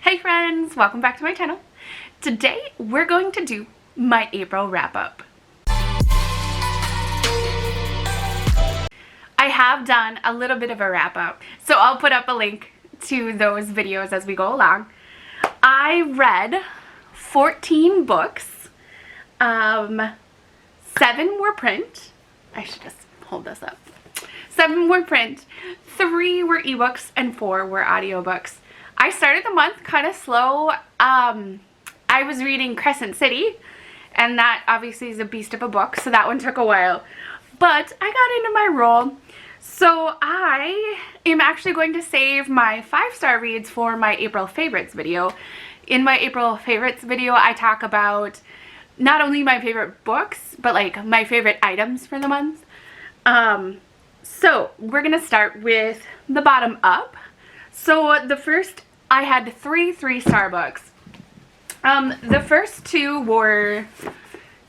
Hey friends, welcome back to my channel. Today we're going to do my April wrap-up. I have done a little bit of a wrap-up, so I'll put up a link to those videos as we go along. I read 14 books. 7 were print. I should just hold this up. 7 were print, 3 were ebooks, and 4 were audiobooks. I started the month kind of slow. I was reading Crescent City, and that obviously is a beast of a book, so that one took a while. But I got into my role, so I am actually going to save my 5-star reads for my April favorites video. In my April favorites video, I talk about not only my favorite books, but like my favorite items for the month. So we're gonna start with the bottom up. So the first, I had 3 3-star books. The first 2 were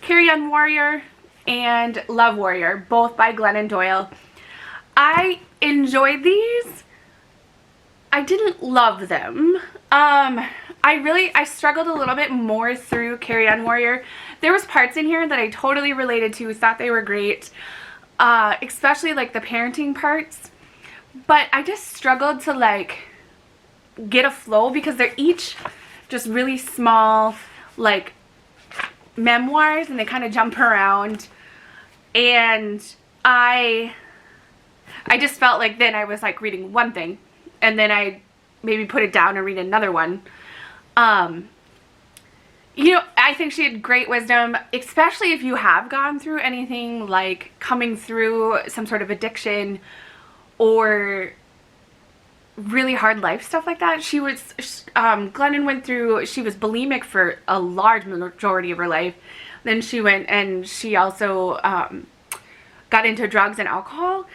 Carry-On Warrior and Love Warrior, both by Glennon Doyle. I enjoyed these. I didn't love them. I struggled a little bit more through Carry-On Warrior. There was parts in here that I totally related to, thought they were great, especially like the parenting parts. But I just struggled to like get a flow because they're each just really small like memoirs and they kind of jump around, and I just felt like then I was like reading one thing and then I maybe put it down and read another one. You know, I think she had great wisdom, especially if you have gone through anything like coming through some sort of addiction or really hard life stuff like that. She was, Glennon went through, she was bulimic for a large majority of her life. Then she went and she also got into drugs and alcohol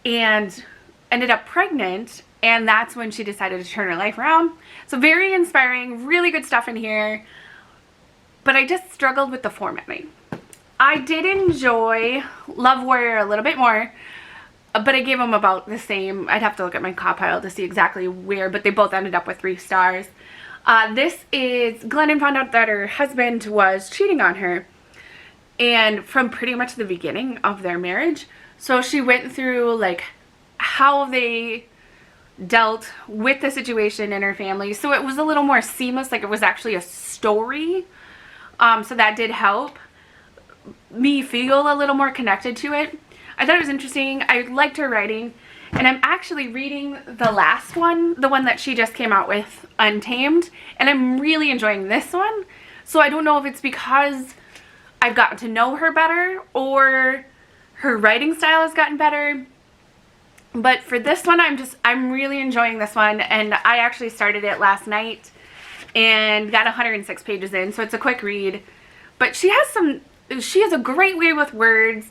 and ended up pregnant, and that's when she decided to turn her life around. So very inspiring, really good stuff in here, but I just struggled with the formatting. I did enjoy Love Warrior a little bit more, but I gave them about the same. I'd have to look at my pile to see exactly where, but they both ended up with 3 stars. This is, Glennon found out that her husband was cheating on her, and from pretty much the beginning of their marriage. So she went through like how they dealt with the situation in her family. So it was a little more seamless, like it was actually a story. So that did help me feel a little more connected to it. I thought it was interesting. I liked her writing, and I'm actually reading the last one, the one that she just came out with, Untamed, and I'm really enjoying this one. So I don't know if it's because I've gotten to know her better or her writing style has gotten better, but for this one I'm really enjoying this one, and I actually started it last night and got 106 pages in, so it's a quick read. But she has a great way with words,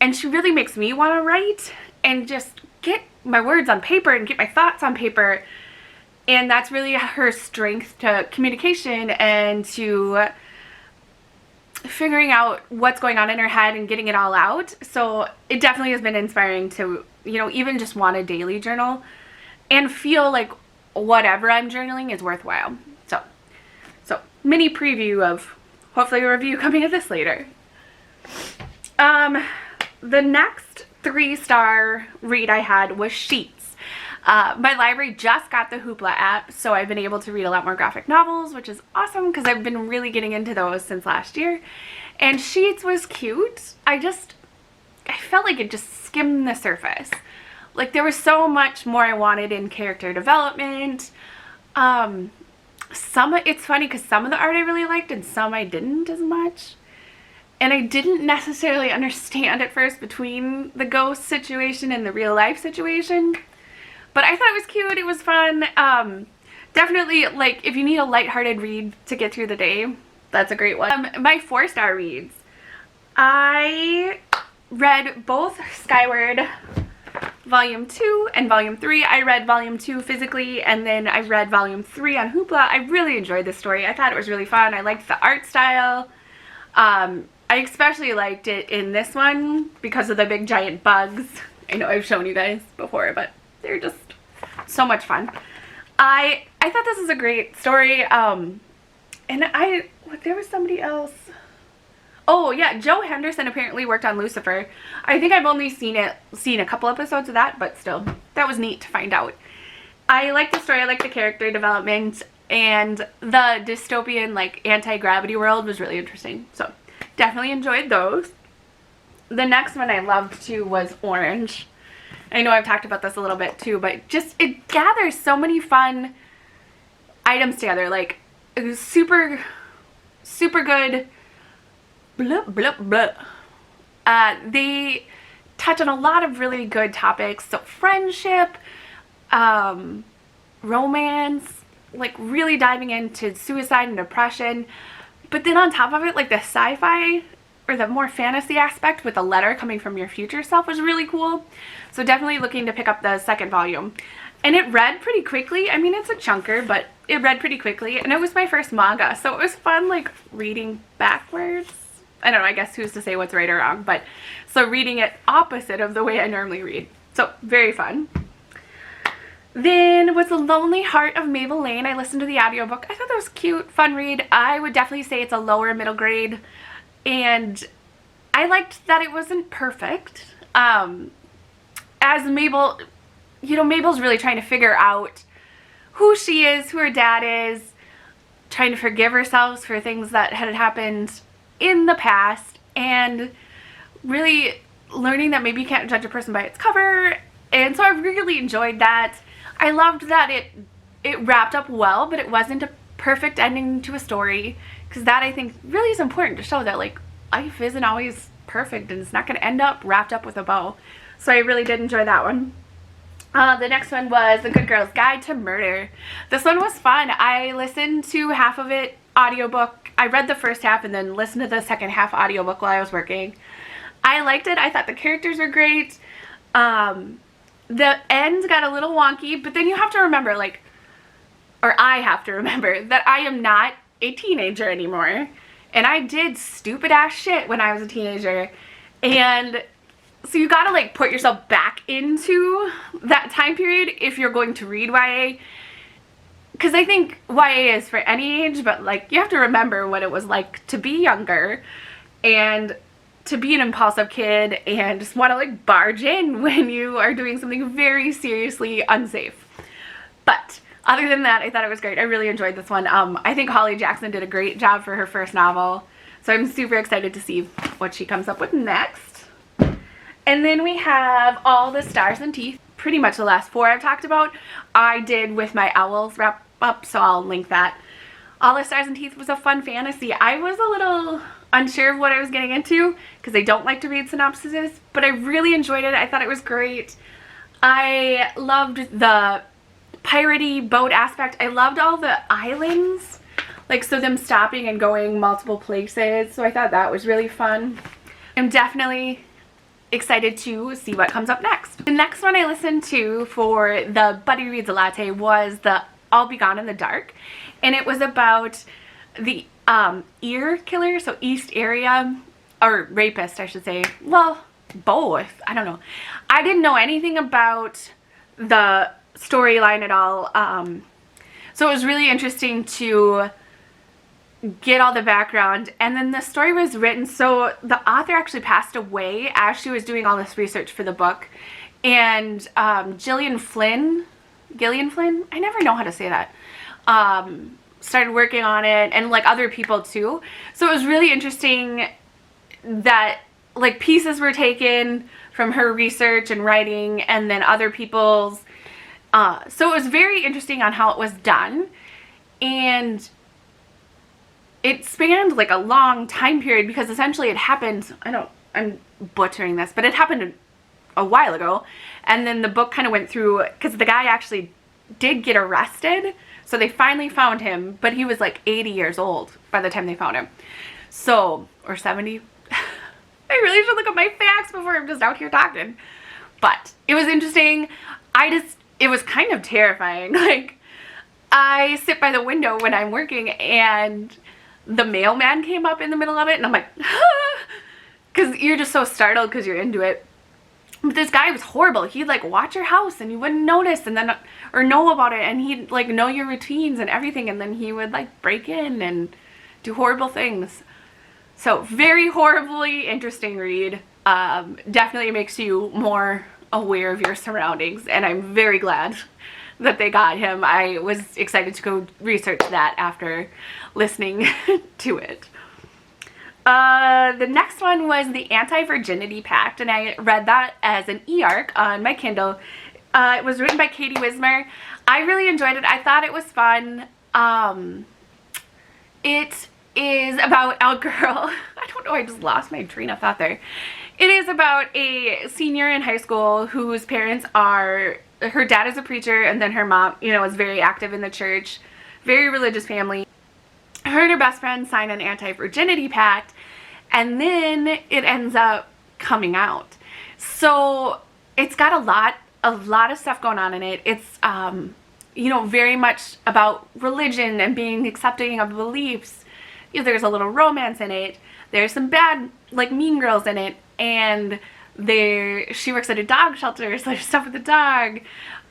and she really makes me want to write and just get my words on paper and get my thoughts on paper. And that's really her strength, to communication and to figuring out what's going on in her head and getting it all out. So it definitely has been inspiring to, you know, even just want a daily journal and feel like whatever I'm journaling is worthwhile. So mini preview of hopefully a review coming of this later. The next 3-star read I had was Sheets. My library just got the Hoopla app, so I've been able to read a lot more graphic novels, which is awesome because I've been really getting into those since last year. And Sheets was cute. I felt like it just skimmed the surface. Like there was so much more I wanted in character development. It's funny because some of the art I really liked and some I didn't as much. And I didn't necessarily understand at first between the ghost situation and the real life situation. But I thought it was cute, it was fun. Definitely, like, if you need a lighthearted read to get through the day, that's a great one. My 4-star reads. I read both Skyward Volume 2 and Volume 3. I read Volume 2 physically, and then I read Volume 3 on Hoopla. I really enjoyed this story. I thought it was really fun. I liked the art style. I especially liked it in this one because of the big giant bugs. I know I've shown you guys before, but they're just so much fun. I thought this was a great story. And there was somebody else. Oh yeah, Joe Henderson apparently worked on Lucifer. I think I've only seen a couple episodes of that, but still, that was neat to find out. I like the story, I like the character development, and the dystopian, like, anti-gravity world was really interesting. So, definitely enjoyed those. The next one I loved too was Orange. I know I've talked about this a little bit too, but just, it gathers so many fun items together. Like, it was super, super good. Blah, blah, blah. They touch on a lot of really good topics. So friendship, romance, like really diving into suicide and depression. But then on top of it, like the sci-fi or the more fantasy aspect with a letter coming from your future self was really cool. So definitely looking to pick up the second volume. And it read pretty quickly. I mean, it's a chunker, but it read pretty quickly. And it was my first manga, so it was fun, like, reading backwards. I don't know, I guess who's to say what's right or wrong, but so reading it opposite of the way I normally read. So, very fun. Then was The Lonely Heart of Mabel. I listened to the audiobook. I thought that was cute, fun read. I would definitely say it's a lower middle grade, and I liked that it wasn't perfect. As Mabel, you know, Mabel's really trying to figure out who she is, who her dad is, trying to forgive herself for things that had happened in the past, and really learning that maybe you can't judge a person by its cover. And so I really enjoyed that. I loved that it wrapped up well, but it wasn't a perfect ending to a story, because that, I think, really is important to show that, like, life isn't always perfect and it's not going to end up wrapped up with a bow. So I really did enjoy that one. The next one was The Good Girl's Guide to Murder. This one was fun. I listened to half of it audiobook. I read the first half and then listened to the second half audiobook while I was working. I liked it. I thought the characters were great. The end got a little wonky, but then you have to remember, like, or I have to remember, that I am not a teenager anymore. And I did stupid ass shit when I was a teenager. And so you gotta, like, put yourself back into that time period if you're going to read YA. Because I think YA is for any age, but, like, you have to remember what it was like to be younger and to be an impulsive kid and just want to, like, barge in when you are doing something very seriously unsafe. But other than that, I thought it was great. I really enjoyed this one. I think Holly Jackson did a great job for her first novel, so I'm super excited to see what she comes up with next. And then we have All the Stars and Teeth. Pretty much the last four I've talked about I did with my Owls wrap up, so I'll link that. All the Stars and Teeth was a fun fantasy. I was a little unsure of what I was getting into because I don't like to read synopsises, but I really enjoyed it. I thought it was great. I loved the piratey boat aspect. I loved all the islands, like, so them stopping and going multiple places, so I thought that was really fun. I'm definitely excited to see what comes up next. The next one I listened to for the Buddy Reads a Latte was the I'll Be Gone in the Dark, and it was about the ear killer, so East Area, or rapist I should say, well, both, I don't know. I didn't know anything about the storyline at all, so it was really interesting to get all the background. And then the story was written, so the author actually passed away as she was doing all this research for the book, and Gillian Flynn, I never know how to say that, started working on it, and, like, other people too. So it was really interesting that, like, pieces were taken from her research and writing and then other people's, so it was very interesting on how it was done, and it spanned, like, a long time period because essentially it happened, I'm butchering this, but it happened a while ago, and then the book kind of went through, because the guy actually did get arrested, so they finally found him, but he was like 80 years old by the time they found him. So, or 70. I really should look up my facts before I'm just out here talking. But it was interesting. It was kind of terrifying. Like, I sit by the window when I'm working and the mailman came up in the middle of it, and I'm like, because you're just so startled because you're into it. But this guy was horrible. He'd like watch your house and you wouldn't notice, and then or know about it, and he'd like know your routines and everything, and then he would like break in and do horrible things. So very horribly interesting read. Definitely makes you more aware of your surroundings, and I'm very glad that they got him. I was excited to go research that after listening to it. The next one was the Anti-Virginity Pact, and I read that as an e-arc on my Kindle. It was written by Katie Wismer. I really enjoyed it. I thought it was fun. It is about a girl. I don't know, I just lost my train of thought there. It is about a senior in high school whose parents are, her dad is a preacher, and then her mom, you know, is very active in the church. Very religious family. Her and her best friend sign an anti-virginity pact, and then it ends up coming out. So it's got a lot of stuff going on in it. It's you know, very much about religion and being accepting of beliefs. You know, there's a little romance in it. There's some bad, like, mean girls in it, and she works at a dog shelter, so there's stuff with the dog.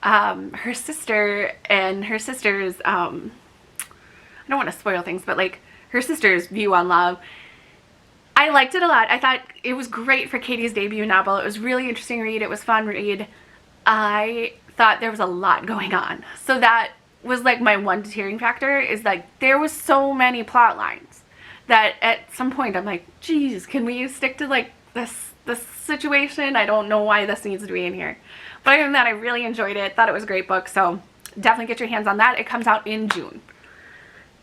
Her sister and her sister's I don't want to spoil things, but like her sister's view on love. I liked it a lot. I thought it was great for Katie's debut novel. It was really interesting read. It was fun read. I thought there was a lot going on. So that was like my one deterring factor, is like there was so many plot lines that at some point I'm like, geez, can we stick to like this situation? I don't know why this needs to be in here. But other than that, I really enjoyed it. Thought it was a great book. So definitely get your hands on that. It comes out in June.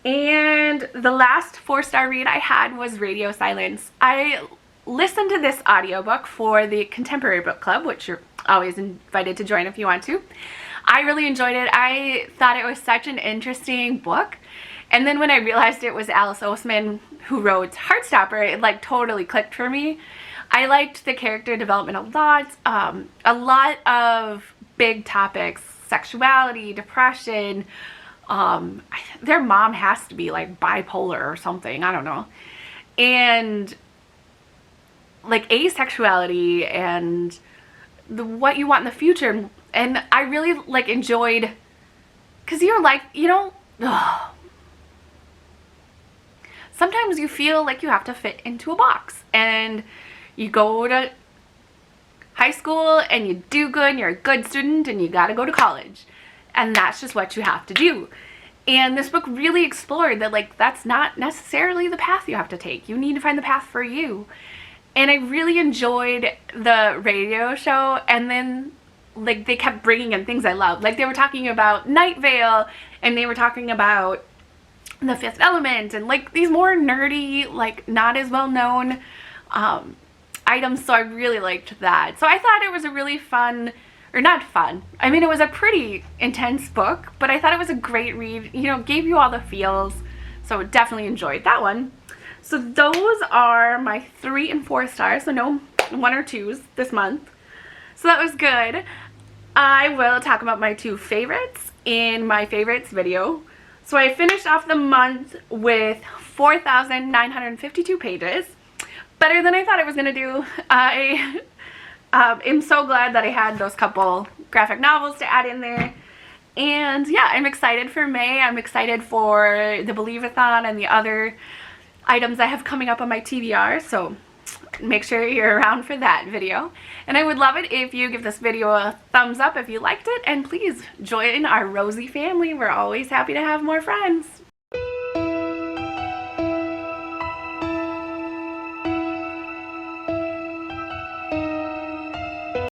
And the last 4-star read I had was Radio Silence. I listened to this audiobook for the Contemporary Book Club, which you're always invited to join if you want to. I really enjoyed it. I thought it was such an interesting book. And then when I realized it was Alice Oseman who wrote Heartstopper, it like totally clicked for me. I liked the character development a lot of big topics, sexuality, depression. Their mom has to be like bipolar or something, I don't know. And like asexuality and what you want in the future. And I really like enjoyed, because you're like, you know, sometimes you feel like you have to fit into a box, and you go to high school and you do good and you're a good student and you gotta go to college, and that's just what you have to do. And this book really explored that like that's not necessarily the path you have to take. You need to find the path for you. And I really enjoyed the radio show, and then like they kept bringing in things I love. Like they were talking about Night Vale, and they were talking about The Fifth Element, and like these more nerdy, like not as well known items. So I really liked that. So I thought it was a really fun, or not fun, I mean it was a pretty intense book, but I thought it was a great read. You know, gave you all the feels. So definitely enjoyed that one. So those are my 3 and 4 stars, so no 1 or 2s this month. So that was good. I will talk about my 2 favorites in my favorites video. So I finished off the month with 4,952 pages. Better than I thought I was going to do. I am so glad that I had those couple graphic novels to add in there. And yeah, I'm excited for May. I'm excited for the Believe-a-thon and the other items I have coming up on my TBR, so make sure you're around for that video. And I would love it if you give this video a thumbs up if you liked it, and please join our Rosie family. We're always happy to have more friends.